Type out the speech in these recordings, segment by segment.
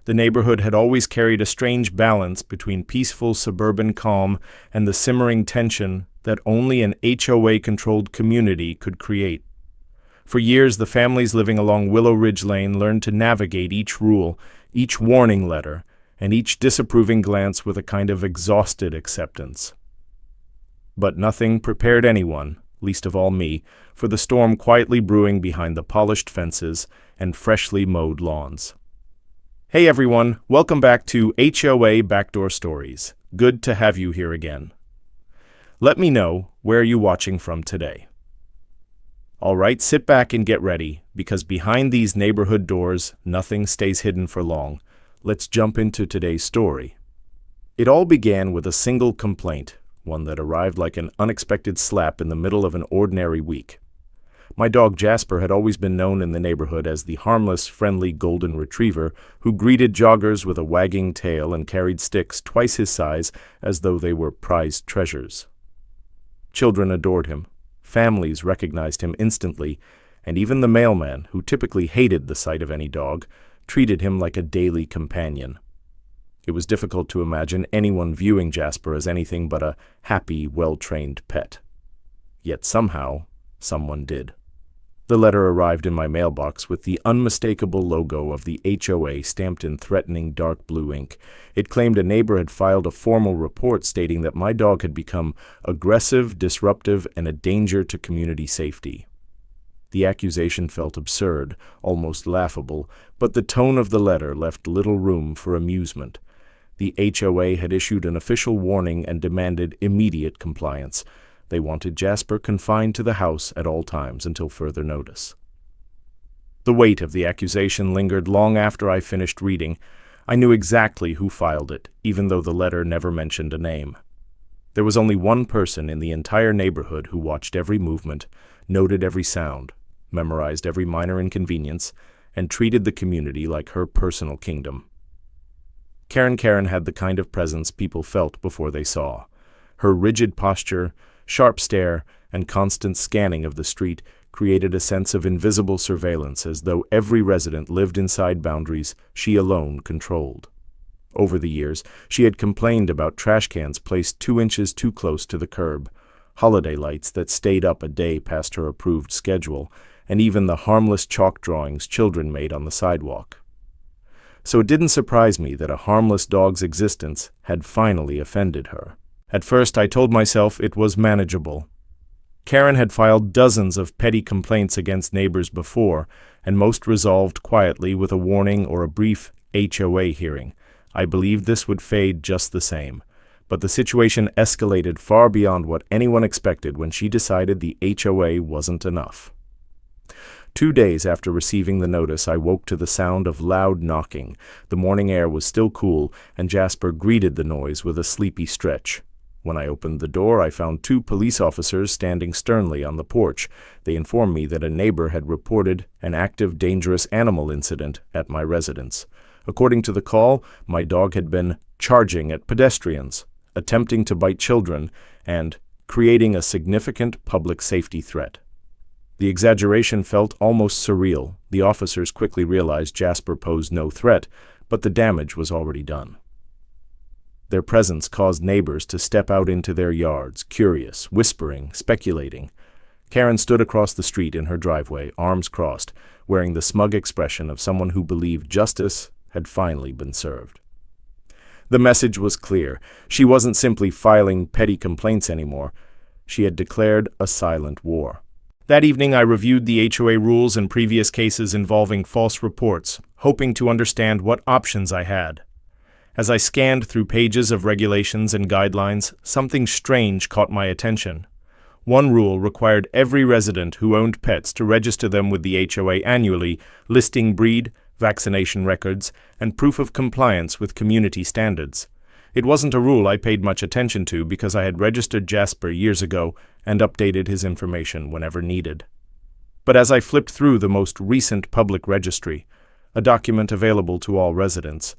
The neighborhood had always carried a strange balance between peaceful suburban calm and the simmering tension that only an HOA-controlled community could create. For years, the families living along Willow Ridge Lane learned to navigate each rule, each warning letter, and each disapproving glance with a kind of exhausted acceptance. But nothing prepared anyone, least of all me, for the storm quietly brewing behind the polished fences and freshly mowed lawns. Hey everyone, welcome back to HOA Backdoor Stories. Good to have you here again. Let me know where you're watching from today. All right, sit back and get ready, because behind these neighborhood doors, nothing stays hidden for long. Let's jump into today's story. It all began with a single complaint, one that arrived like an unexpected slap in the middle of an ordinary week. My dog Jasper had always been known in the neighborhood as the harmless, friendly golden retriever who greeted joggers with a wagging tail and carried sticks twice his size as though they were prized treasures. Children adored him. Families recognized him instantly, and even the mailman, who typically hated the sight of any dog, treated him like a daily companion. It was difficult to imagine anyone viewing Jasper as anything but a happy, well-trained pet. Yet somehow, someone did. The letter arrived in my mailbox with the unmistakable logo of the HOA stamped in threatening dark blue ink. It claimed a neighbor had filed a formal report stating that my dog had become aggressive, disruptive, and a danger to community safety. The accusation felt absurd, almost laughable, but the tone of the letter left little room for amusement. The HOA had issued an official warning and demanded immediate compliance. They wanted Jasper confined to the house at all times until further notice. The weight of the accusation lingered long after I finished reading. I knew exactly who filed it, even though the letter never mentioned a name. There was only one person in the entire neighborhood who watched every movement, noted every sound, memorized every minor inconvenience, and treated the community like her personal kingdom. Karen had the kind of presence people felt before they saw. Her rigid posture, sharp stare, and constant scanning of the street created a sense of invisible surveillance, as though every resident lived inside boundaries she alone controlled. Over the years, she had complained about trash cans placed 2 inches too close to the curb, holiday lights that stayed up a day past her approved schedule, and even the harmless chalk drawings children made on the sidewalk. So it didn't surprise me that a harmless dog's existence had finally offended her. At first, I told myself it was manageable. Karen had filed dozens of petty complaints against neighbors before, and most resolved quietly with a warning or a brief HOA hearing. I believed this would fade just the same. But the situation escalated far beyond what anyone expected when she decided the HOA wasn't enough. 2 days after receiving the notice, I woke to the sound of loud knocking. The morning air was still cool, and Jasper greeted the noise with a sleepy stretch. When I opened the door, I found 2 police officers standing sternly on the porch. They informed me that a neighbor had reported an active dangerous animal incident at my residence. According to the call, my dog had been charging at pedestrians, attempting to bite children, and creating a significant public safety threat. The exaggeration felt almost surreal. The officers quickly realized Jasper posed no threat, but the damage was already done. Their presence caused neighbors to step out into their yards, curious, whispering, speculating. Karen stood across the street in her driveway, arms crossed, wearing the smug expression of someone who believed justice had finally been served. The message was clear. She wasn't simply filing petty complaints anymore. She had declared a silent war. That evening, I reviewed the HOA rules in previous cases involving false reports, hoping to understand what options I had. As I scanned through pages of regulations and guidelines, something strange caught my attention. One rule required every resident who owned pets to register them with the HOA annually, listing breed, vaccination records, and proof of compliance with community standards. It wasn't a rule I paid much attention to because I had registered Jasper years ago and updated his information whenever needed. But as I flipped through the most recent public registry, a document available to all residents,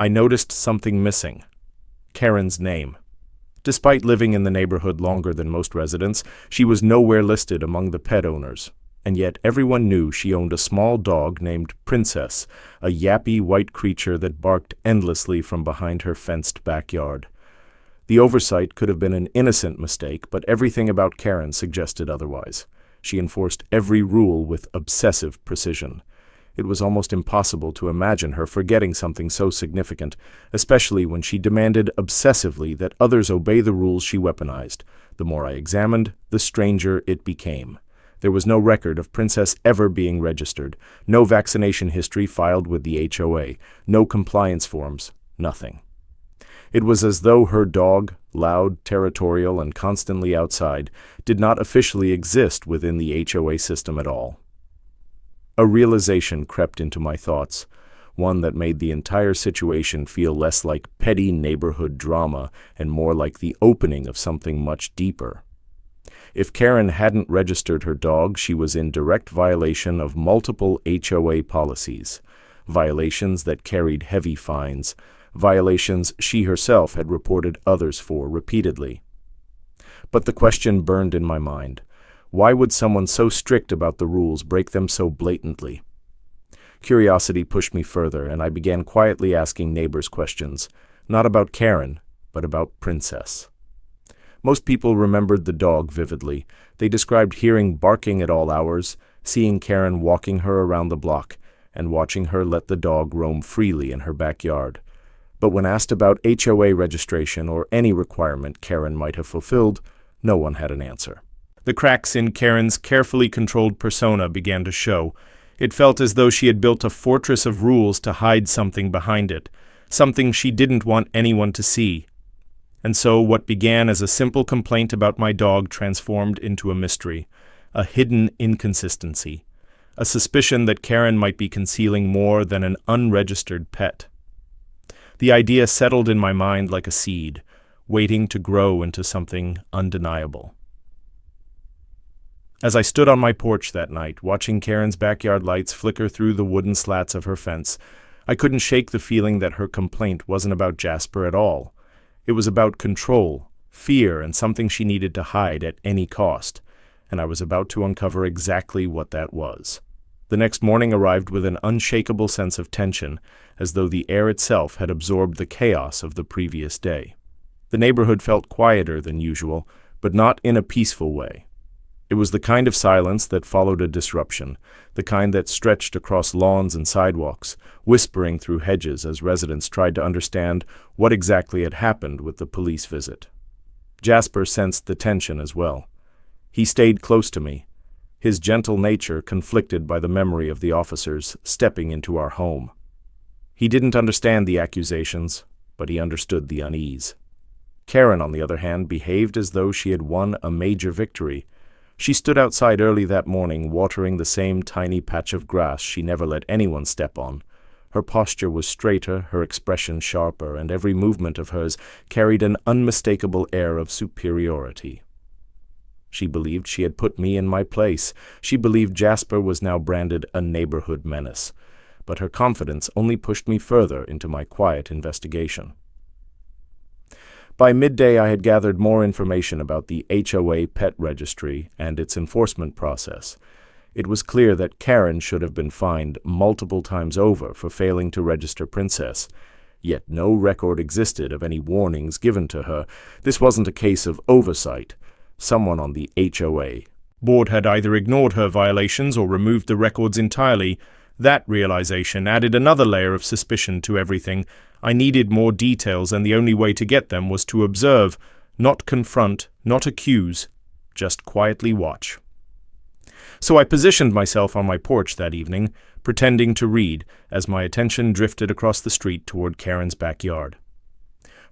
I noticed something missing: Karen's name. Despite living in the neighborhood longer than most residents, she was nowhere listed among the pet owners. And yet everyone knew she owned a small dog named Princess, a yappy white creature that barked endlessly from behind her fenced backyard. The oversight could have been an innocent mistake, but everything about Karen suggested otherwise. She enforced every rule with obsessive precision. It was almost impossible to imagine her forgetting something so significant, especially when she demanded obsessively that others obey the rules she weaponized. The more I examined, the stranger it became. There was no record of Princess ever being registered, no vaccination history filed with the HOA, no compliance forms, nothing. It was as though her dog, loud, territorial, and constantly outside, did not officially exist within the HOA system at all. A realization crept into my thoughts, one that made the entire situation feel less like petty neighborhood drama and more like the opening of something much deeper. If Karen hadn't registered her dog, she was in direct violation of multiple HOA policies, violations that carried heavy fines, violations she herself had reported others for repeatedly. But the question burned in my mind. Why would someone so strict about the rules break them so blatantly? Curiosity pushed me further, and I began quietly asking neighbors questions, not about Karen, but about Princess. Most people remembered the dog vividly. They described hearing barking at all hours, seeing Karen walking her around the block, and watching her let the dog roam freely in her backyard. But when asked about HOA registration or any requirement Karen might have fulfilled, no one had an answer. The cracks in Karen's carefully controlled persona began to show. It felt as though she had built a fortress of rules to hide something behind it, something she didn't want anyone to see. And so what began as a simple complaint about my dog transformed into a mystery, a hidden inconsistency, a suspicion that Karen might be concealing more than an unregistered pet. The idea settled in my mind like a seed, waiting to grow into something undeniable. As I stood on my porch that night, watching Karen's backyard lights flicker through the wooden slats of her fence, I couldn't shake the feeling that her complaint wasn't about Jasper at all. It was about control, fear, and something she needed to hide at any cost, and I was about to uncover exactly what that was. The next morning arrived with an unshakable sense of tension, as though the air itself had absorbed the chaos of the previous day. The neighborhood felt quieter than usual, but not in a peaceful way. It was the kind of silence that followed a disruption, the kind that stretched across lawns and sidewalks, whispering through hedges as residents tried to understand what exactly had happened with the police visit. Jasper sensed the tension as well. He stayed close to me, his gentle nature conflicted by the memory of the officers stepping into our home. He didn't understand the accusations, but he understood the unease. Karen, on the other hand, behaved as though she had won a major victory. She stood outside early that morning, watering the same tiny patch of grass she never let anyone step on. Her posture was straighter, her expression sharper, and every movement of hers carried an unmistakable air of superiority. She believed she had put me in my place. She believed Jasper was now branded a neighborhood menace. But her confidence only pushed me further into my quiet investigation. By midday, I had gathered more information about the HOA pet registry and its enforcement process. It was clear that Karen should have been fined multiple times over for failing to register Princess, yet no record existed of any warnings given to her. This wasn't a case of oversight. Someone on the HOA board had either ignored her violations or removed the records entirely. That realization added another layer of suspicion to everything. I needed more details, and the only way to get them was to observe, not confront, not accuse, just quietly watch. So I positioned myself on my porch that evening, pretending to read, as my attention drifted across the street toward Karen's backyard.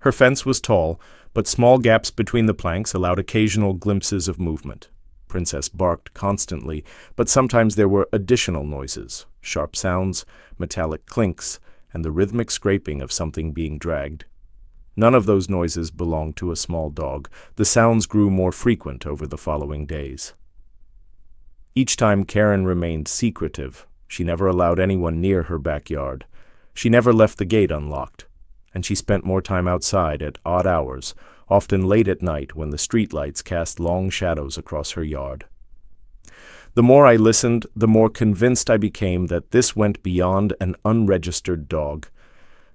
Her fence was tall, but small gaps between the planks allowed occasional glimpses of movement. Princess barked constantly, but sometimes there were additional noises, sharp sounds, metallic clinks, and the rhythmic scraping of something being dragged. None of those noises belonged to a small dog. The sounds grew more frequent over the following days. Each time Karen remained secretive. She never allowed anyone near her backyard. She never left the gate unlocked, and she spent more time outside at odd hours, often late at night when the streetlights cast long shadows across her yard. The more I listened, the more convinced I became that this went beyond an unregistered dog.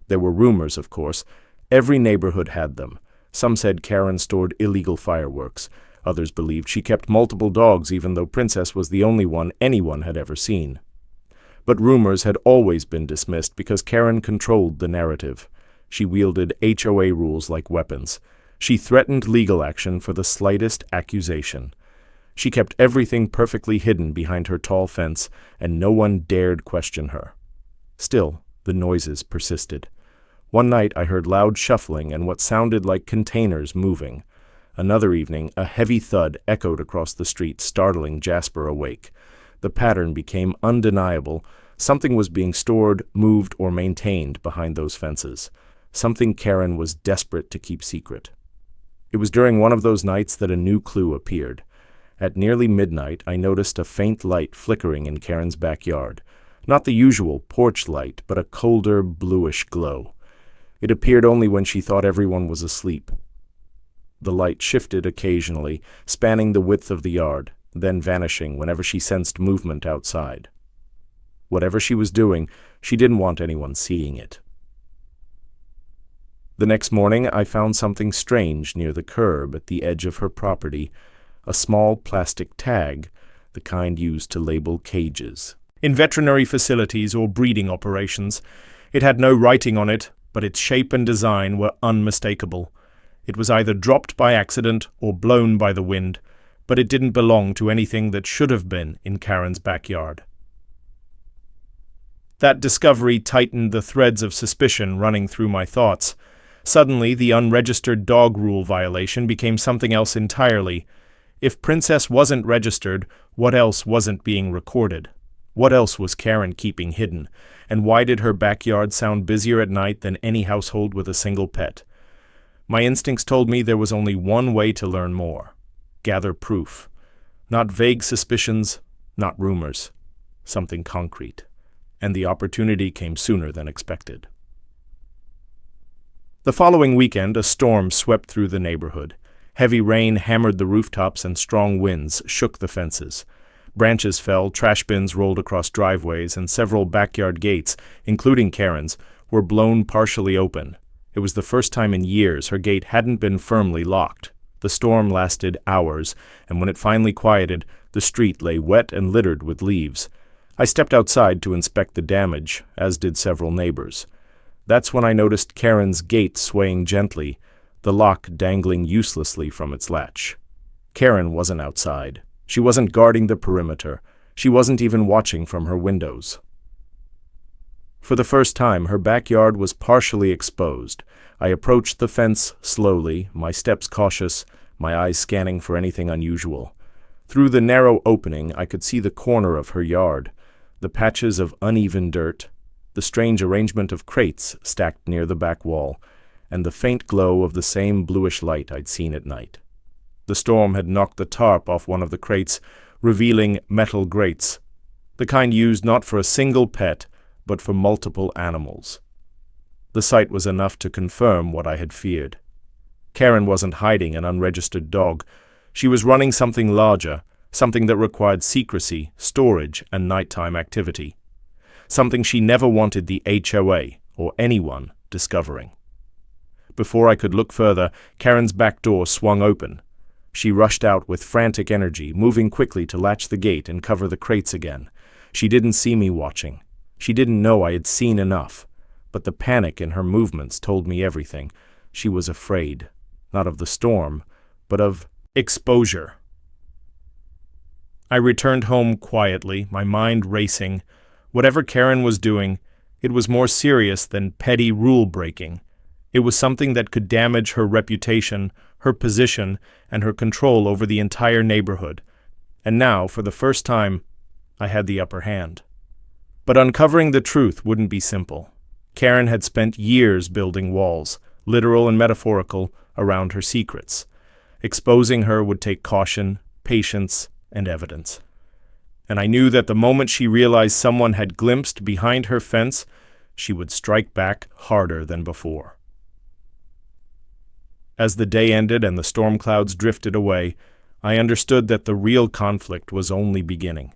There were rumors, of course. Every neighborhood had them. Some said Karen stored illegal fireworks. Others believed she kept multiple dogs, even though Princess was the only one anyone had ever seen. But rumors had always been dismissed because Karen controlled the narrative. She wielded HOA rules like weapons. She threatened legal action for the slightest accusation. She kept everything perfectly hidden behind her tall fence, and no one dared question her. Still, the noises persisted. One night I heard loud shuffling and what sounded like containers moving. Another evening, a heavy thud echoed across the street, startling Jasper awake. The pattern became undeniable. Something was being stored, moved, or maintained behind those fences. Something Karen was desperate to keep secret. It was during one of those nights that a new clue appeared. At nearly midnight, I noticed a faint light flickering in Karen's backyard. Not the usual porch light, but a colder, bluish glow. It appeared only when she thought everyone was asleep. The light shifted occasionally, spanning the width of the yard, then vanishing whenever she sensed movement outside. Whatever she was doing, she didn't want anyone seeing it. The next morning, I found something strange near the curb at the edge of her property, a small plastic tag, the kind used to label cages. In veterinary facilities or breeding operations, it had no writing on it, but its shape and design were unmistakable. It was either dropped by accident or blown by the wind, but it didn't belong to anything that should have been in Karen's backyard. That discovery tightened the threads of suspicion running through my thoughts. Suddenly, the unregistered dog rule violation became something else entirely. If Princess wasn't registered, what else wasn't being recorded? What else was Karen keeping hidden? And why did her backyard sound busier at night than any household with a single pet? My instincts told me there was only one way to learn more. Gather proof. Not vague suspicions, not rumors. Something concrete. And the opportunity came sooner than expected. The following weekend, a storm swept through the neighborhood. Heavy rain hammered the rooftops and strong winds shook the fences. Branches fell, trash bins rolled across driveways, and several backyard gates, including Karen's, were blown partially open. It was the first time in years her gate hadn't been firmly locked. The storm lasted hours, and when it finally quieted, the street lay wet and littered with leaves. I stepped outside to inspect the damage, as did several neighbors. That's when I noticed Karen's gate swaying gently, the lock dangling uselessly from its latch. Karen wasn't outside. She wasn't guarding the perimeter. She wasn't even watching from her windows. For the first time, her backyard was partially exposed. I approached the fence slowly, my steps cautious, my eyes scanning for anything unusual. Through the narrow opening, I could see the corner of her yard, the patches of uneven dirt, the strange arrangement of crates stacked near the back wall, and the faint glow of the same bluish light I'd seen at night. The storm had knocked the tarp off one of the crates, revealing metal grates, the kind used not for a single pet, but for multiple animals. The sight was enough to confirm what I had feared. Karen wasn't hiding an unregistered dog. She was running something larger, something that required secrecy, storage, and nighttime activity. Something she never wanted the HOA, or anyone, discovering. Before I could look further, Karen's back door swung open. She rushed out with frantic energy, moving quickly to latch the gate and cover the crates again. She didn't see me watching. She didn't know I had seen enough. But the panic in her movements told me everything. She was afraid, not of the storm, but of exposure. I returned home quietly, my mind racing. Whatever Karen was doing, it was more serious than petty rule-breaking. It was something that could damage her reputation, her position, and her control over the entire neighborhood. And now, for the first time, I had the upper hand. But uncovering the truth wouldn't be simple. Karen had spent years building walls, literal and metaphorical, around her secrets. Exposing her would take caution, patience, and evidence. And I knew that the moment she realized someone had glimpsed behind her fence, she would strike back harder than before. As the day ended and the storm clouds drifted away, I understood that the real conflict was only beginning.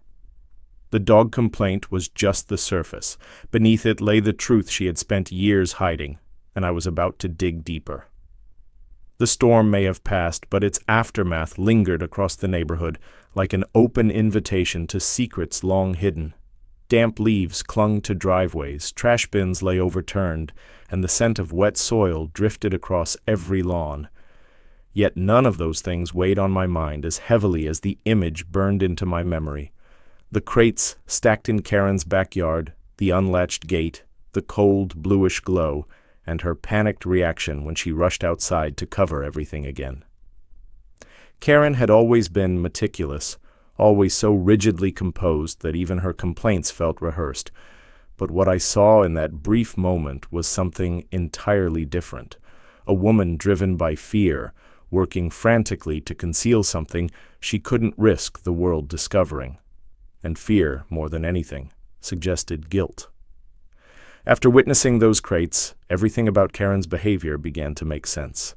The dog complaint was just the surface. Beneath it lay the truth she had spent years hiding, and I was about to dig deeper. The storm may have passed, but its aftermath lingered across the neighborhood like an open invitation to secrets long hidden. Damp leaves clung to driveways, trash bins lay overturned, and the scent of wet soil drifted across every lawn. Yet none of those things weighed on my mind as heavily as the image burned into my memory. The crates stacked in Karen's backyard, the unlatched gate, the cold, bluish glow, and her panicked reaction when she rushed outside to cover everything again. Karen had always been meticulous, always so rigidly composed that even her complaints felt rehearsed. But what I saw in that brief moment was something entirely different. A woman driven by fear, working frantically to conceal something she couldn't risk the world discovering. And fear, more than anything, suggested guilt. After witnessing those crates, everything about Karen's behavior began to make sense.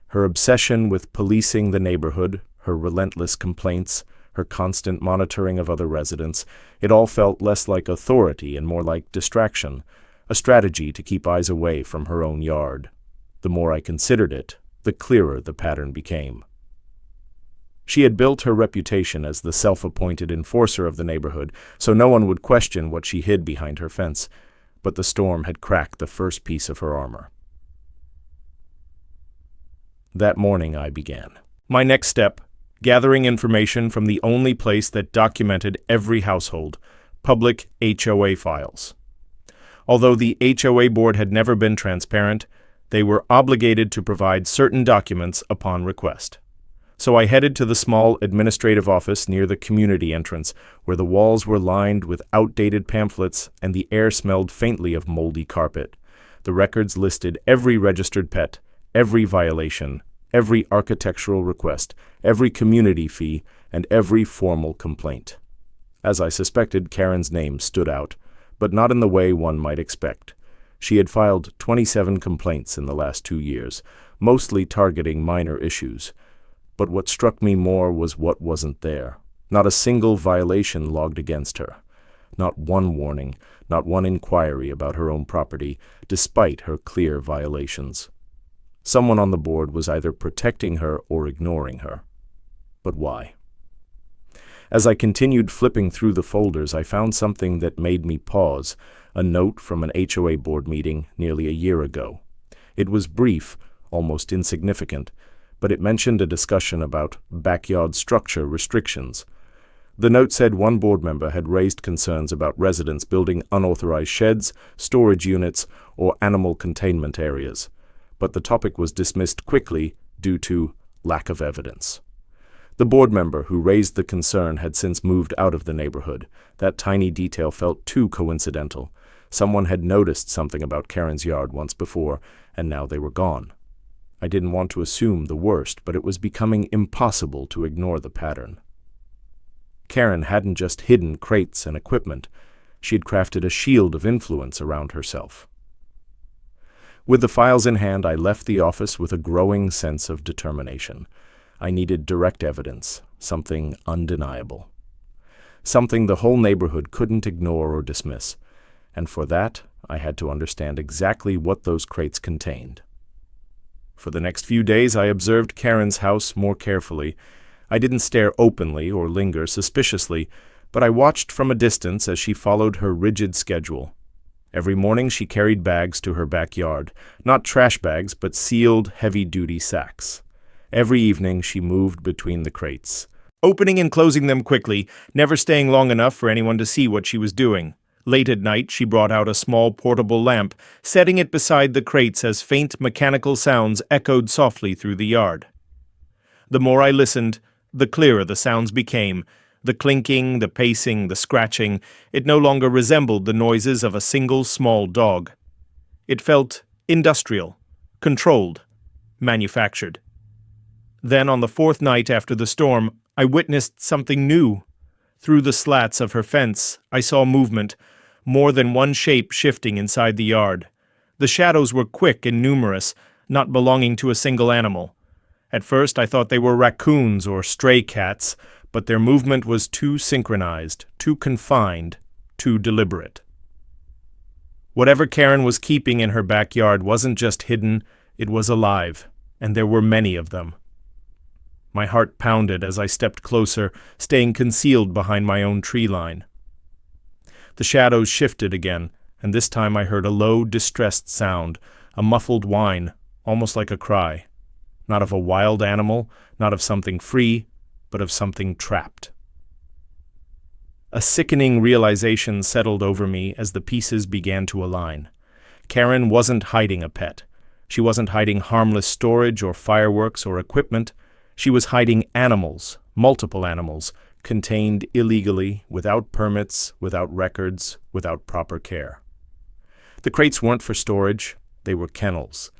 Her obsession with policing the neighborhood, her relentless complaints, her constant monitoring of other residents, it all felt less like authority and more like distraction, a strategy to keep eyes away from her own yard. The more I considered it, the clearer the pattern became. She had built her reputation as the self-appointed enforcer of the neighborhood, so no one would question what she hid behind her fence, but the storm had cracked the first piece of her armor. That morning I began. My next step, gathering information from the only place that documented every household, public HOA files. Although the HOA board had never been transparent, they were obligated to provide certain documents upon request. So I headed to the small administrative office near the community entrance, where the walls were lined with outdated pamphlets and the air smelled faintly of moldy carpet. The records listed every registered pet, every violation, every architectural request, every community fee, and every formal complaint. As I suspected, Karen's name stood out, but not in the way one might expect. She had filed 27 complaints in the last 2 years, mostly targeting minor issues. But what struck me more was what wasn't there. Not a single violation logged against her. Not one warning, not one inquiry about her own property, despite her clear violations. Someone on the board was either protecting her or ignoring her. But why? As I continued flipping through the folders, I found something that made me pause, a note from an HOA board meeting nearly a year ago. It was brief, almost insignificant, but it mentioned a discussion about backyard structure restrictions. The note said one board member had raised concerns about residents building unauthorized sheds, storage units, or animal containment areas, but the topic was dismissed quickly due to lack of evidence. The board member who raised the concern had since moved out of the neighborhood. That tiny detail felt too coincidental. Someone had noticed something about Karen's yard once before, and now they were gone. I didn't want to assume the worst, but it was becoming impossible to ignore the pattern. Karen hadn't just hidden crates and equipment. She had crafted a shield of influence around herself. With the files in hand, I left the office with a growing sense of determination. I needed direct evidence, something undeniable. Something the whole neighborhood couldn't ignore or dismiss. And for that, I had to understand exactly what those crates contained. For the next few days, I observed Karen's house more carefully. I didn't stare openly or linger suspiciously, but I watched from a distance as she followed her rigid schedule. Every morning she carried bags to her backyard, not trash bags, but sealed, heavy-duty sacks. Every evening she moved between the crates, opening and closing them quickly, never staying long enough for anyone to see what she was doing. Late at night, she brought out a small portable lamp, setting it beside the crates as faint mechanical sounds echoed softly through the yard. The more I listened, the clearer the sounds became. The clinking, the pacing, the scratching, it no longer resembled the noises of a single small dog. It felt industrial, controlled, manufactured. Then, on the 4th night after the storm, I witnessed something new. Through the slats of her fence, I saw movement, more than one shape shifting inside the yard. The shadows were quick and numerous, not belonging to a single animal. At first I thought they were raccoons or stray cats, but their movement was too synchronized, too confined, too deliberate. Whatever Karen was keeping in her backyard wasn't just hidden, it was alive, and there were many of them. My heart pounded as I stepped closer, staying concealed behind my own tree line. The shadows shifted again, and this time I heard a low, distressed sound, a muffled whine, almost like a cry. Not of a wild animal, not of something free, but of something trapped. A sickening realization settled over me as the pieces began to align. Karen wasn't hiding a pet. She wasn't hiding harmless storage or fireworks or equipment. She was hiding animals, multiple animals, contained illegally, without permits, without records, without proper care. The crates weren't for storage, they were kennels.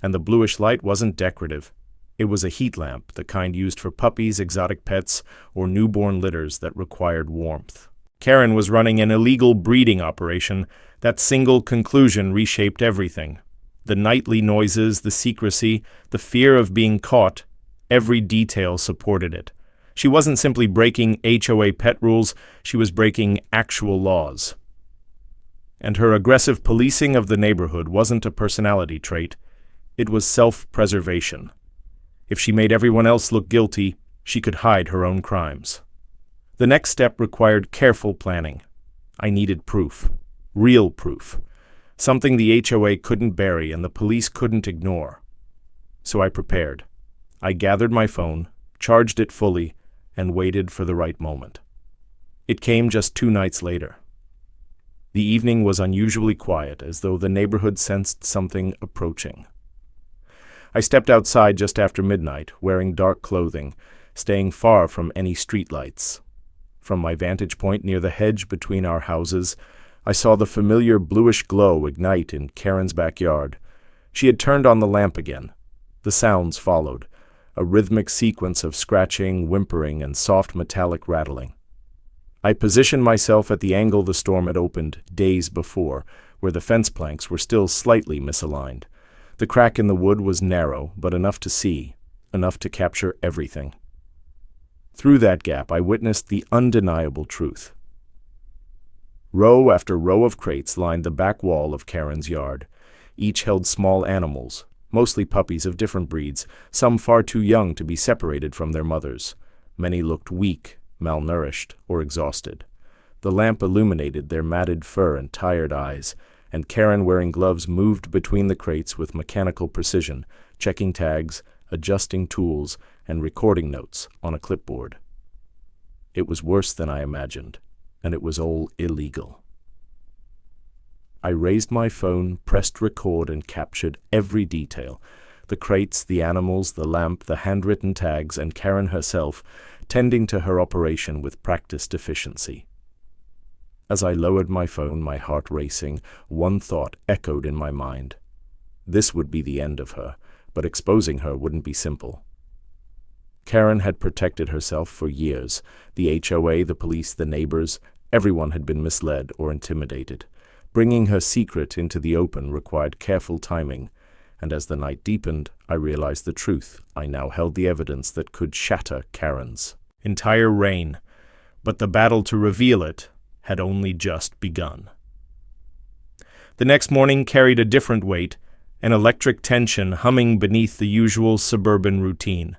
And the bluish light wasn't decorative. It was a heat lamp, the kind used for puppies, exotic pets, or newborn litters that required warmth. Karen was running an illegal breeding operation. That single conclusion reshaped everything. The nightly noises, the secrecy, the fear of being caught, every detail supported it. She wasn't simply breaking HOA pet rules, she was breaking actual laws. And her aggressive policing of the neighborhood wasn't a personality trait, it was self-preservation. If she made everyone else look guilty, she could hide her own crimes. The next step required careful planning. I needed proof. Real proof. Something the HOA couldn't bury and the police couldn't ignore. So I prepared. I gathered my phone, charged it fully, and waited for the right moment. It came just 2 nights later. The evening was unusually quiet, as though the neighborhood sensed something approaching. I stepped outside just after midnight, wearing dark clothing, staying far from any streetlights. From my vantage point near the hedge between our houses, I saw the familiar bluish glow ignite in Karen's backyard. She had turned on the lamp again. The sounds followed, a rhythmic sequence of scratching, whimpering, and soft metallic rattling. I positioned myself at the angle the storm had opened days before, where the fence planks were still slightly misaligned. The crack in the wood was narrow, but enough to see, enough to capture everything. Through that gap, I witnessed the undeniable truth. Row after row of crates lined the back wall of Karen's yard. Each held small animals, mostly puppies of different breeds, some far too young to be separated from their mothers. Many looked weak, malnourished, or exhausted. The lamp illuminated their matted fur and tired eyes, and Karen, wearing gloves, moved between the crates with mechanical precision, checking tags, adjusting tools, and recording notes on a clipboard. It was worse than I imagined, and it was all illegal. I raised my phone, pressed record, and captured every detail. The crates, the animals, the lamp, the handwritten tags, and Karen herself, tending to her operation with practiced efficiency. As I lowered my phone, my heart racing, one thought echoed in my mind. This would be the end of her, but exposing her wouldn't be simple. Karen had protected herself for years. The HOA, the police, the neighbors, everyone had been misled or intimidated. Bringing her secret into the open required careful timing, and as the night deepened, I realized the truth. I now held the evidence that could shatter Karen's entire reign, but the battle to reveal it had only just begun. The next morning carried a different weight, an electric tension humming beneath the usual suburban routine.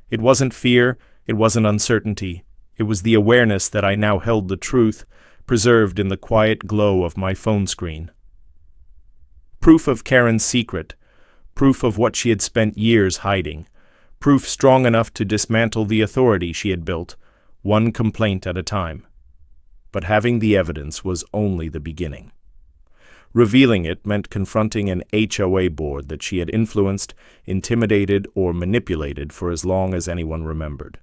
It wasn't fear, it wasn't uncertainty, it was the awareness that I now held the truth, preserved in the quiet glow of my phone screen. Proof of Karen's secret, proof of what she had spent years hiding, proof strong enough to dismantle the authority she had built, one complaint at a time. But having the evidence was only the beginning. Revealing it meant confronting an HOA board that she had influenced, intimidated, or manipulated for as long as anyone remembered.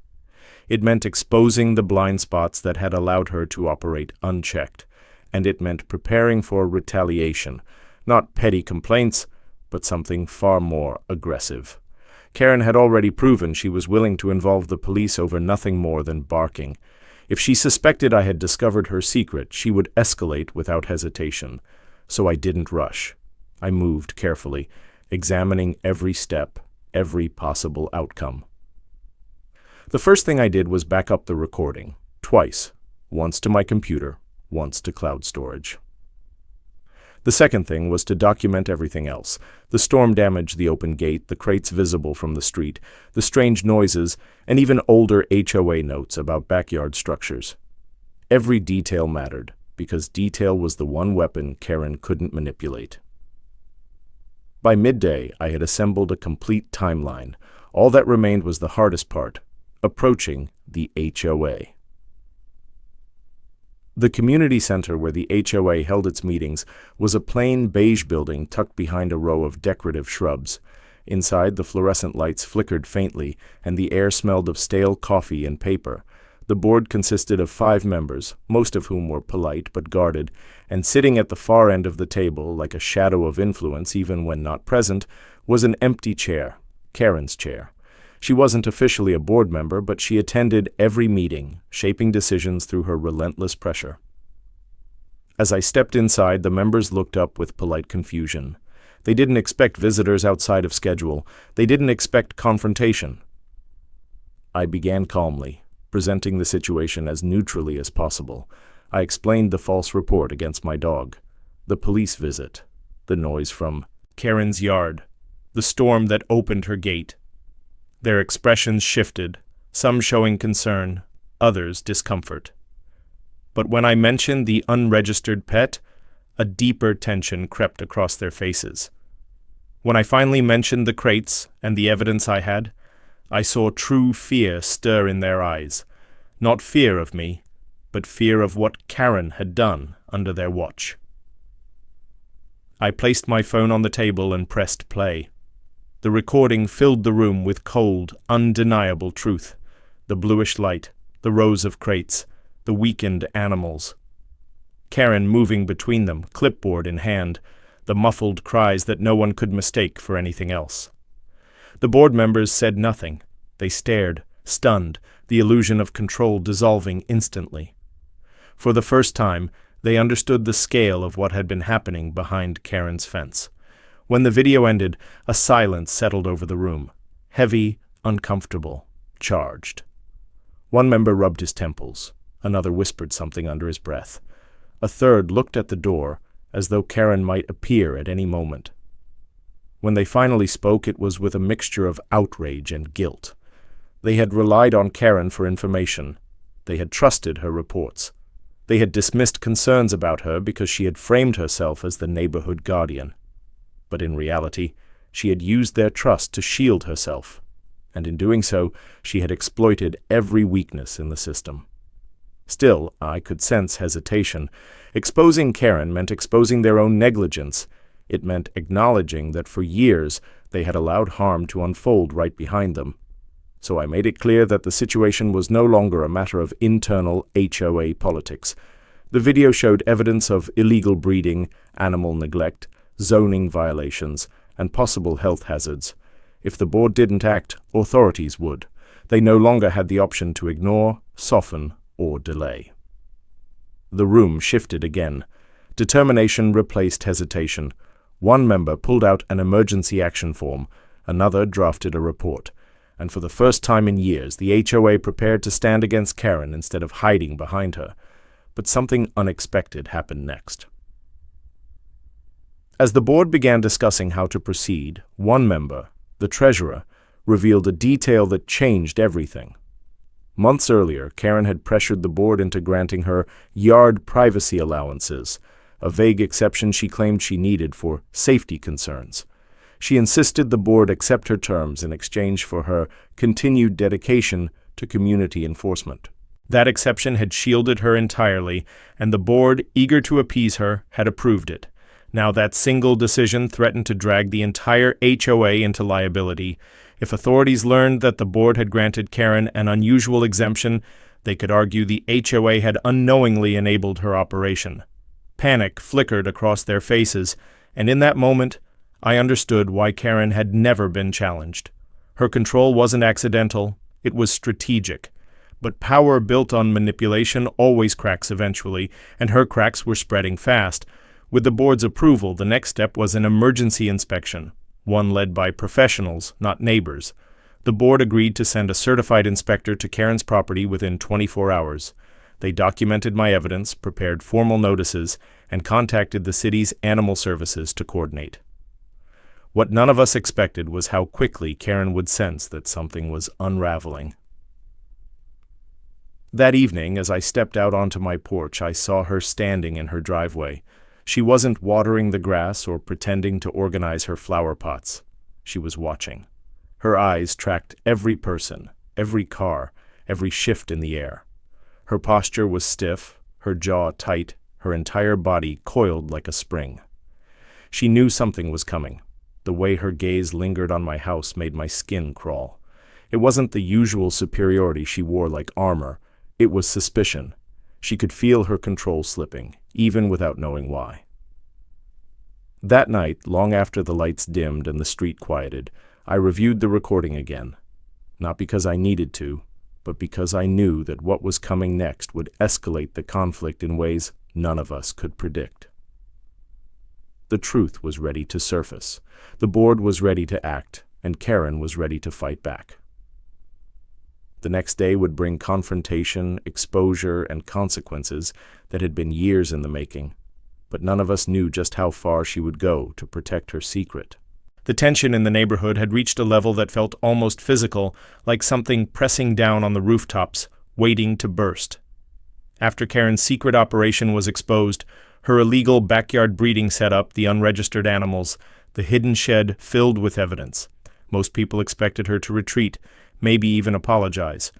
It meant exposing the blind spots that had allowed her to operate unchecked, and it meant preparing for retaliation, not petty complaints, but something far more aggressive. Karen had already proven she was willing to involve the police over nothing more than barking. If she suspected I had discovered her secret, she would escalate without hesitation. So I didn't rush. I moved carefully, examining every step, every possible outcome. The first thing I did was back up the recording, twice, once to my computer, once to cloud storage. The second thing was to document everything else: the storm damage, the open gate, the crates visible from the street, the strange noises, and even older HOA notes about backyard structures. Every detail mattered, because detail was the one weapon Karen couldn't manipulate. By midday, I had assembled a complete timeline. All that remained was the hardest part: approaching the HOA. The community center where the HOA held its meetings was a plain beige building tucked behind a row of decorative shrubs. Inside, the fluorescent lights flickered faintly, and the air smelled of stale coffee and paper. The board consisted of 5 members, most of whom were polite but guarded, and sitting at the far end of the table, like a shadow of influence even when not present, was an empty chair, Karen's chair. She wasn't officially a board member, but she attended every meeting, shaping decisions through her relentless pressure. As I stepped inside, the members looked up with polite confusion. They didn't expect visitors outside of schedule. They didn't expect confrontation. I began calmly, presenting the situation as neutrally as possible. I explained the false report against my dog, the police visit, the noise from Karen's yard, the storm that opened her gate. Their expressions shifted, some showing concern, others discomfort. But when I mentioned the unregistered pet, a deeper tension crept across their faces. When I finally mentioned the crates and the evidence I had, I saw true fear stir in their eyes. Not fear of me, but fear of what Karen had done under their watch. I placed my phone on the table and pressed play. The recording filled the room with cold, undeniable truth: the bluish light, the rows of crates, the weakened animals. Karen moving between them, clipboard in hand, the muffled cries that no one could mistake for anything else. The board members said nothing. They stared, stunned, the illusion of control dissolving instantly. For the first time, they understood the scale of what had been happening behind Karen's fence. When the video ended, a silence settled over the room, heavy, uncomfortable, charged. One member rubbed his temples. Another whispered something under his breath. A third looked at the door, as though Karen might appear at any moment. When they finally spoke, it was with a mixture of outrage and guilt. They had relied on Karen for information. They had trusted her reports. They had dismissed concerns about her because she had framed herself as the neighborhood guardian. But in reality, she had used their trust to shield herself, and in doing so, she had exploited every weakness in the system. Still, I could sense hesitation. Exposing Karen meant exposing their own negligence. It meant acknowledging that for years they had allowed harm to unfold right behind them. So I made it clear that the situation was no longer a matter of internal HOA politics. The video showed evidence of illegal breeding, animal neglect, zoning violations, and possible health hazards. If the board didn't act, authorities would. They no longer had the option to ignore, soften, or delay. The room shifted again. Determination replaced hesitation. One member pulled out an emergency action form, another drafted a report, and for the first time in years, the HOA prepared to stand against Karen instead of hiding behind her. But something unexpected happened next. As the board began discussing how to proceed, one member, the treasurer, revealed a detail that changed everything. Months earlier, Karen had pressured the board into granting her yard privacy allowances, a vague exception she claimed she needed for safety concerns. She insisted the board accept her terms in exchange for her continued dedication to community enforcement. That exception had shielded her entirely, and the board, eager to appease her, had approved it. Now that single decision threatened to drag the entire HOA into liability. If authorities learned that the board had granted Karen an unusual exemption, they could argue the HOA had unknowingly enabled her operation. Panic flickered across their faces, and in that moment, I understood why Karen had never been challenged. Her control wasn't accidental, it was strategic. But power built on manipulation always cracks eventually, and her cracks were spreading fast. With the board's approval, the next step was an emergency inspection. one led by professionals, not neighbors. The board agreed to send a certified inspector to Karen's property within 24 hours. They documented my evidence, prepared formal notices, and contacted the city's animal services to coordinate. What none of us expected was how quickly Karen would sense that something was unraveling. That evening, as I stepped out onto my porch, I saw her standing in her driveway. She wasn't watering the grass or pretending to organize her flower pots. She was watching. Her eyes tracked every person, every car, every shift in the air. Her posture was stiff, her jaw tight, her entire body coiled like a spring. She knew something was coming. The way her gaze lingered on my house made my skin crawl. It wasn't the usual superiority she wore like armor. It was suspicion. She could feel her control slipping, even without knowing why. That night, long after the lights dimmed and the street quieted, I reviewed the recording again. Not because I needed to, but because I knew that what was coming next would escalate the conflict in ways none of us could predict. The truth was ready to surface. The board was ready to act, and Karen was ready to fight back. The next day would bring confrontation, exposure, and consequences that had been years in the making, but none of us knew just how far she would go to protect her secret. The tension in the neighborhood had reached a level that felt almost physical, like something pressing down on the rooftops, waiting to burst. After Karen's secret operation was exposed, her illegal backyard breeding setup, the unregistered animals, the hidden shed filled with evidence. Most people expected her to retreat, maybe even apologize.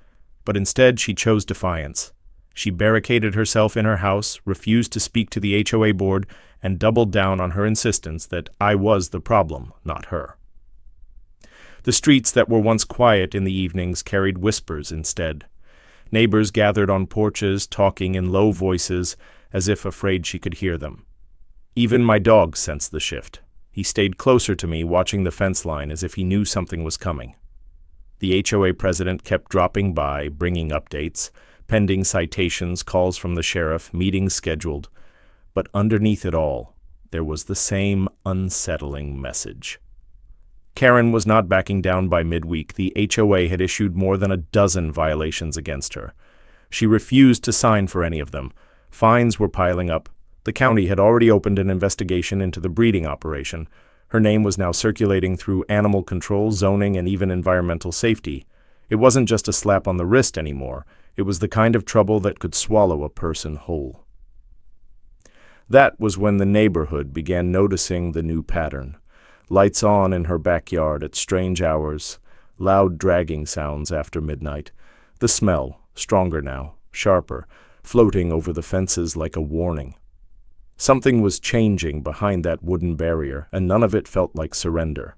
But instead, she chose defiance. She barricaded herself in her house, refused to speak to the HOA board, and doubled down on her insistence that I was the problem, not her. The streets that were once quiet in the evenings carried whispers instead. Neighbors gathered on porches, talking in low voices, as if afraid she could hear them. Even my dog sensed the shift. He stayed closer to me, watching the fence line as if he knew something was coming. The HOA president kept dropping by, bringing updates, pending citations, calls from the sheriff, meetings scheduled. But underneath it all, there was the same unsettling message. Karen was not backing down by midweek. The HOA had issued more than a dozen violations against her. She refused to sign for any of them. Fines were piling up. The county had already opened an investigation into the breeding operation. Her name was now circulating through animal control, zoning, and even environmental safety. It wasn't just a slap on the wrist anymore. It was the kind of trouble that could swallow a person whole. That was when the neighborhood began noticing the new pattern. Lights on in her backyard at strange hours, loud dragging sounds after midnight. The smell, stronger now, sharper, floating over the fences like a warning. Something was changing behind that wooden barrier, and none of it felt like surrender.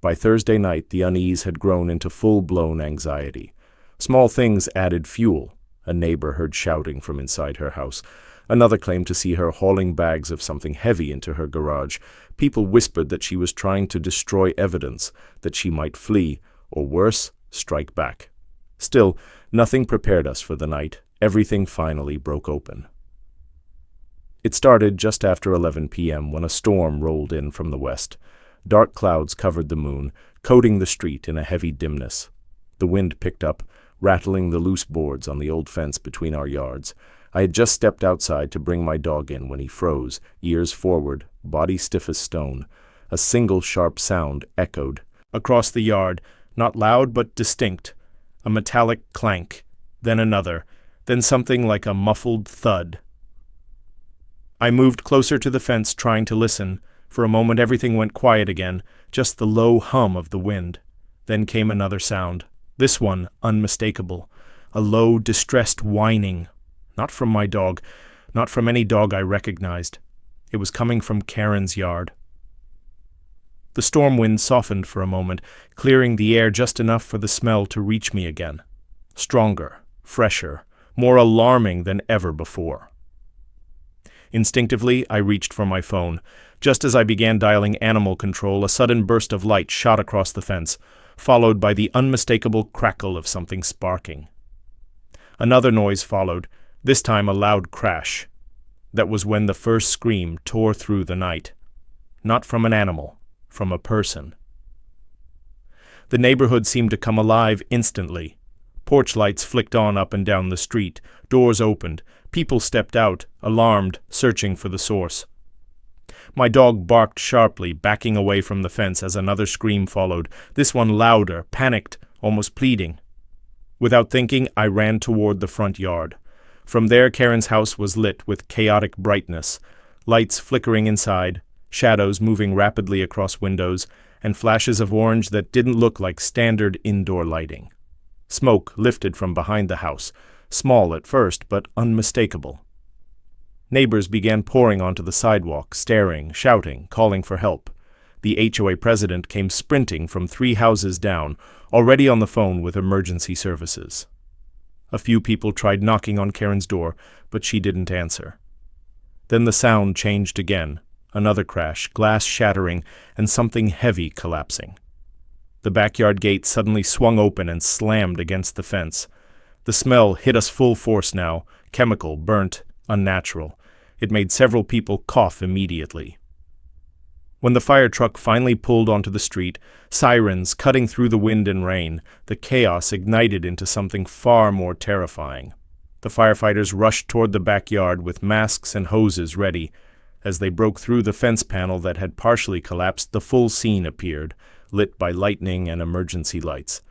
By Thursday night, the unease had grown into full-blown anxiety. Small things added fuel. A neighbor heard shouting from inside her house. Another claimed to see her hauling bags of something heavy into her garage. People whispered that she was trying to destroy evidence, that she might flee, or worse, strike back. Still, nothing prepared us for the night. Everything finally broke open. It started just after 11 p.m. when a storm rolled in from the west. Dark clouds covered the moon, coating the street in a heavy dimness. The wind picked up, rattling the loose boards on the old fence between our yards. I had just stepped outside to bring my dog in when he froze, ears forward, body stiff as stone. A single sharp sound echoed across the yard, not loud but distinct. A metallic clank, then another, then something like a muffled thud. I moved closer to the fence, trying to listen. For a moment everything went quiet again, just the low hum of the wind. Then came another sound, this one unmistakable, a low, distressed whining. Not from my dog, not from any dog I recognized. It was coming from Karen's yard. The storm wind softened for a moment, clearing the air just enough for the smell to reach me again. Stronger, fresher, more alarming than ever before. Instinctively, I reached for my phone. Just as I began dialing animal control, a sudden burst of light shot across the fence, followed by the unmistakable crackle of something sparking. Another noise followed, this time a loud crash. That was when the first scream tore through the night. Not from an animal, from a person. The neighborhood seemed to come alive instantly. Porch lights flicked on up and down the street, doors opened, people stepped out, alarmed, searching for the source. My dog barked sharply, backing away from the fence as another scream followed, this one louder, panicked, almost pleading. Without thinking, I ran toward the front yard. From there, Karen's house was lit with chaotic brightness, lights flickering inside, shadows moving rapidly across windows, and flashes of orange that didn't look like standard indoor lighting. Smoke lifted from behind the house, small at first but unmistakable. Neighbors began pouring onto the sidewalk, staring, shouting, calling for help. The HOA president came sprinting from 3 houses down, already on the phone with emergency services. A few people tried knocking on Karen's door, but she didn't answer. Then the sound changed again, another crash, glass shattering, and something heavy collapsing. The backyard gate suddenly swung open and slammed against the fence. The smell hit us full force now, chemical, burnt, unnatural. It made several people cough immediately. When the fire truck finally pulled onto the street, sirens cutting through the wind and rain, the chaos ignited into something far more terrifying. The firefighters rushed toward the backyard with masks and hoses ready. As they broke through the fence panel that had partially collapsed, the full scene appeared, lit by lightning and emergency lights.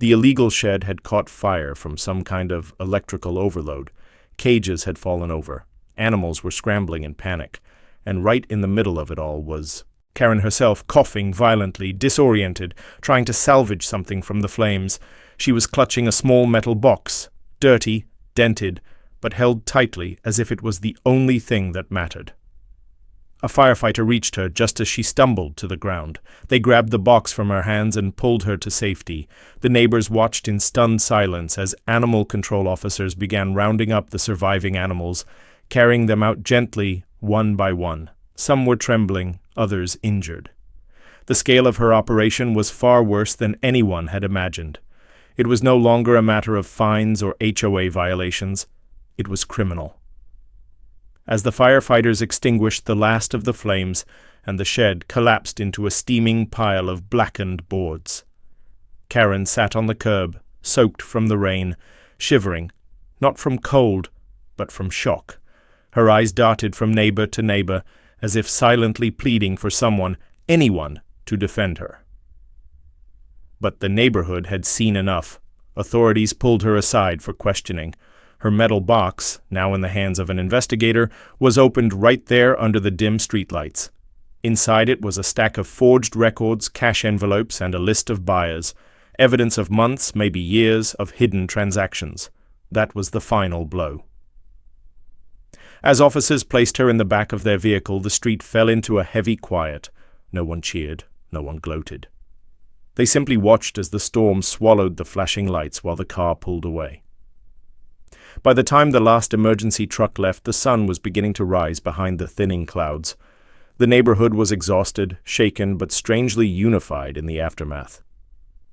The illegal shed had caught fire from some kind of electrical overload. Cages had fallen over. Animals were scrambling in panic. And right in the middle of it all was Karen herself, coughing violently, disoriented, trying to salvage something from the flames. She was clutching a small metal box, dirty, dented, but held tightly as if it was the only thing that mattered. A firefighter reached her just as she stumbled to the ground. They grabbed the box from her hands and pulled her to safety. The neighbors watched in stunned silence as animal control officers began rounding up the surviving animals, carrying them out gently, one by one. Some were trembling, others injured. The scale of her operation was far worse than anyone had imagined. It was no longer a matter of fines or HOA violations. It was criminal. As the firefighters extinguished the last of the flames, and the shed collapsed into a steaming pile of blackened boards, Karen sat on the curb, soaked from the rain, shivering, not from cold, but from shock. Her eyes darted from neighbor to neighbor, as if silently pleading for someone, anyone, to defend her. But the neighborhood had seen enough. Authorities pulled her aside for questioning. Her metal box, now in the hands of an investigator, was opened right there under the dim streetlights. Inside it was a stack of forged records, cash envelopes, and a list of buyers, evidence of months, maybe years, of hidden transactions. That was the final blow. As officers placed her in the back of their vehicle, the street fell into a heavy quiet. No one cheered, no one gloated. They simply watched as the storm swallowed the flashing lights while the car pulled away. By the time the last emergency truck left, the sun was beginning to rise behind the thinning clouds. The neighborhood was exhausted, shaken, but strangely unified in the aftermath.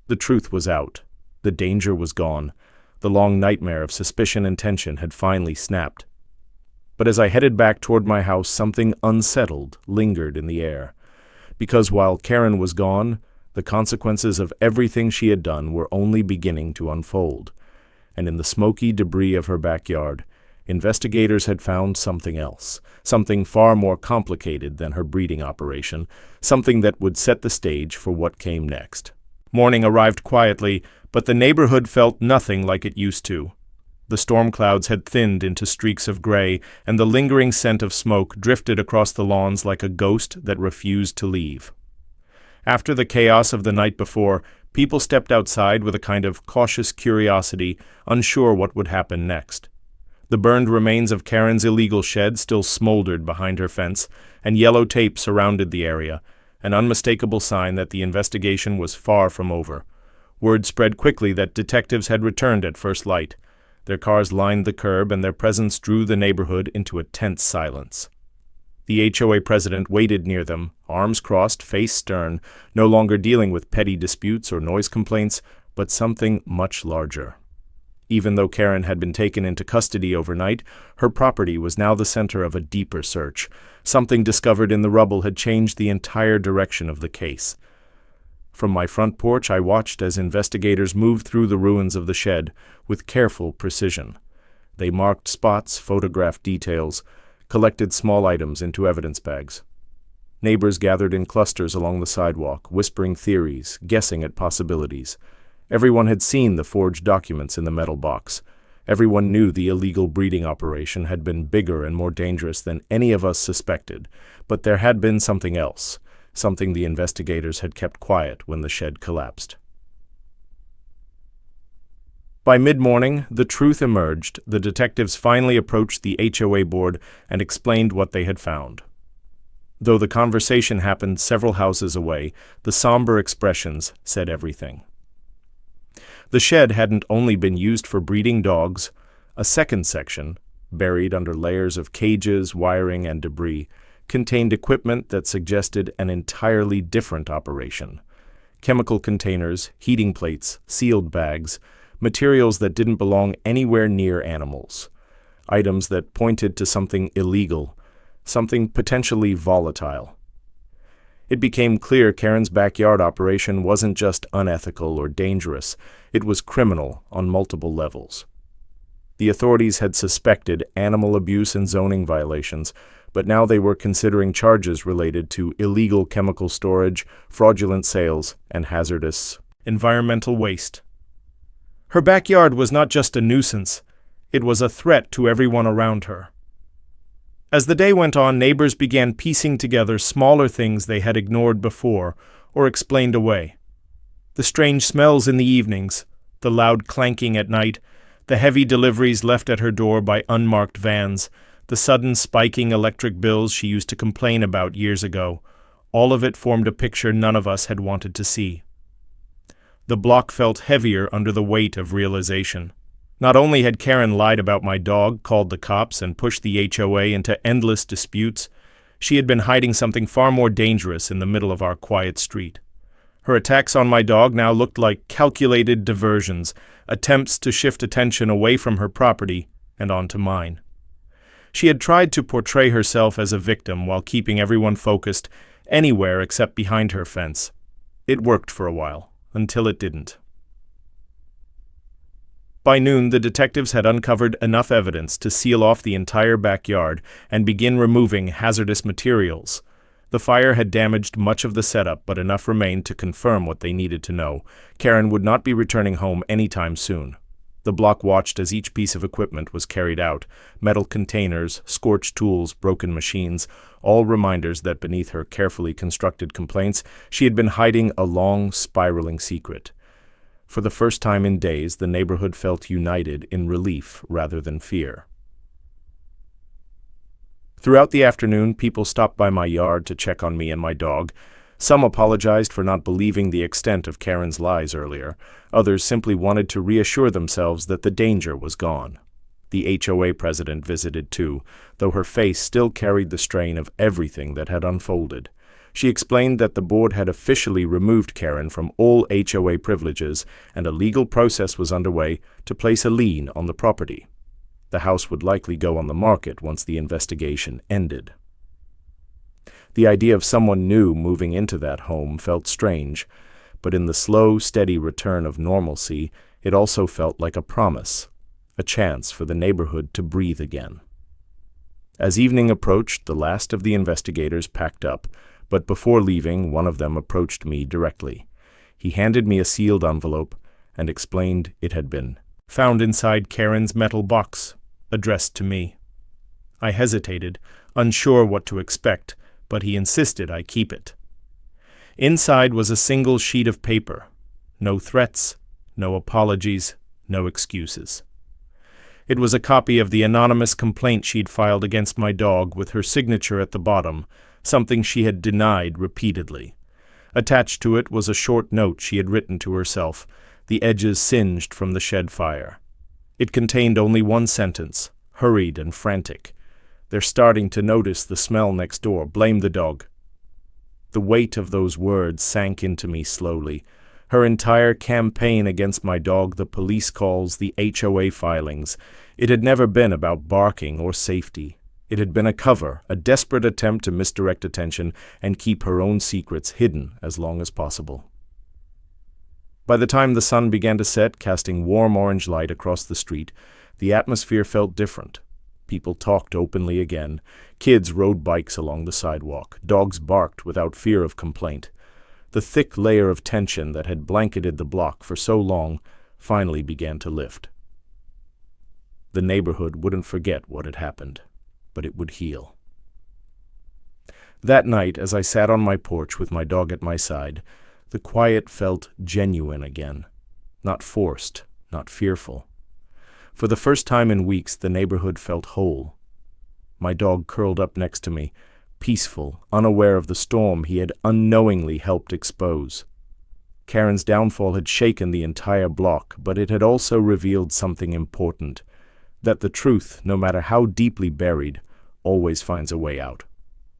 The truth was out. The danger was gone. The long nightmare of suspicion and tension had finally snapped. But as I headed back toward my house, something unsettled lingered in the air. Because while Karen was gone, the consequences of everything she had done were only beginning to unfold. And in the smoky debris of her backyard, investigators had found something else, something far more complicated than her breeding operation, something that would set the stage for what came next. Morning arrived quietly, but the neighborhood felt nothing like it used to. The storm clouds had thinned into streaks of gray, and the lingering scent of smoke drifted across the lawns like a ghost that refused to leave. After the chaos of the night before, people stepped outside with a kind of cautious curiosity, unsure what would happen next. The burned remains of Karen's illegal shed still smoldered behind her fence, and yellow tape surrounded the area, an unmistakable sign that the investigation was far from over. Word spread quickly that detectives had returned at first light. Their cars lined the curb, and their presence drew the neighborhood into a tense silence. The HOA president waited near them, arms crossed, face stern, no longer dealing with petty disputes or noise complaints, but something much larger. Even though Karen had been taken into custody overnight, her property was now the center of a deeper search. Something discovered in the rubble had changed the entire direction of the case. From my front porch, I watched as investigators moved through the ruins of the shed with careful precision. They marked spots, photographed details, collected small items into evidence bags. Neighbors gathered in clusters along the sidewalk, whispering theories, guessing at possibilities. Everyone had seen the forged documents in the metal box. Everyone knew the illegal breeding operation had been bigger and more dangerous than any of us suspected, but there had been something else, something the investigators had kept quiet when the shed collapsed. By mid-morning, the truth emerged. The detectives finally approached the HOA board and explained what they had found. Though the conversation happened several houses away, the somber expressions said everything. The shed hadn't only been used for breeding dogs. A second section, buried under layers of cages, wiring, and debris, contained equipment that suggested an entirely different operation. Chemical containers, heating plates, sealed bags, materials that didn't belong anywhere near animals. Items that pointed to something illegal, something potentially volatile. It became clear Karen's backyard operation wasn't just unethical or dangerous, it was criminal on multiple levels. The authorities had suspected animal abuse and zoning violations, but now they were considering charges related to illegal chemical storage, fraudulent sales, and hazardous environmental waste. Her backyard was not just a nuisance, it was a threat to everyone around her. As the day went on, neighbors began piecing together smaller things they had ignored before or explained away. The strange smells in the evenings, the loud clanking at night, the heavy deliveries left at her door by unmarked vans, the sudden spiking electric bills she used to complain about years ago, all of it formed a picture none of us had wanted to see. The block felt heavier under the weight of realization. Not only had Karen lied about my dog, called the cops, and pushed the HOA into endless disputes, she had been hiding something far more dangerous in the middle of our quiet street. Her attacks on my dog now looked like calculated diversions, attempts to shift attention away from her property and onto mine. She had tried to portray herself as a victim while keeping everyone focused anywhere except behind her fence. It worked for a while, until it didn't. By noon, the detectives had uncovered enough evidence to seal off the entire backyard and begin removing hazardous materials. The fire had damaged much of the setup, but enough remained to confirm what they needed to know. Karen would not be returning home anytime soon. The block watched as each piece of equipment was carried out: metal containers, scorched tools, broken machines, all reminders that beneath her carefully constructed complaints, she had been hiding a long, spiraling secret. For the first time in days, the neighborhood felt united in relief rather than fear. Throughout the afternoon, people stopped by my yard to check on me and my dog. Some apologized for not believing the extent of Karen's lies earlier. Others simply wanted to reassure themselves that the danger was gone. The HOA president visited too, though her face still carried the strain of everything that had unfolded. She explained that the board had officially removed Karen from all HOA privileges and a legal process was underway to place a lien on the property. The house would likely go on the market once the investigation ended. The idea of someone new moving into that home felt strange, but in the slow, steady return of normalcy, it also felt like a promise, a chance for the neighborhood to breathe again. As evening approached, the last of the investigators packed up, but before leaving, one of them approached me directly. He handed me a sealed envelope and explained it had been found inside Karen's metal box, addressed to me. I hesitated, unsure what to expect, but he insisted I keep it. Inside was a single sheet of paper. No threats, no apologies, no excuses. It was a copy of the anonymous complaint she'd filed against my dog with her signature at the bottom, something she had denied repeatedly. Attached to it was a short note she had written to herself, the edges singed from the shed fire. It contained only one sentence, hurried and frantic. "They're starting to notice the smell next door. Blame the dog." The weight of those words sank into me slowly. Her entire campaign against my dog, the police calls, the HOA filings, it had never been about barking or safety. It had been a cover, a desperate attempt to misdirect attention and keep her own secrets hidden as long as possible. By the time the sun began to set, casting warm orange light across the street, the atmosphere felt different. People talked openly again. Kids rode bikes along the sidewalk. Dogs barked without fear of complaint. The thick layer of tension that had blanketed the block for so long finally began to lift. The neighborhood wouldn't forget what had happened, but it would heal. That night, as I sat on my porch with my dog at my side, the quiet felt genuine again. Not forced, not fearful. For the first time in weeks, the neighborhood felt whole. My dog curled up next to me, peaceful, unaware of the storm he had unknowingly helped expose. Karen's downfall had shaken the entire block, but it had also revealed something important, that the truth, no matter how deeply buried, always finds a way out.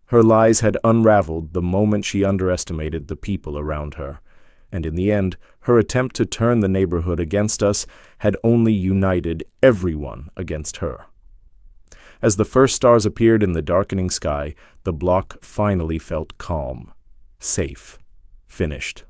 Her lies had unraveled the moment she underestimated the people around her, and in the end, her attempt to turn the neighborhood against us had only united everyone against her. As the first stars appeared in the darkening sky, the block finally felt calm, safe, finished.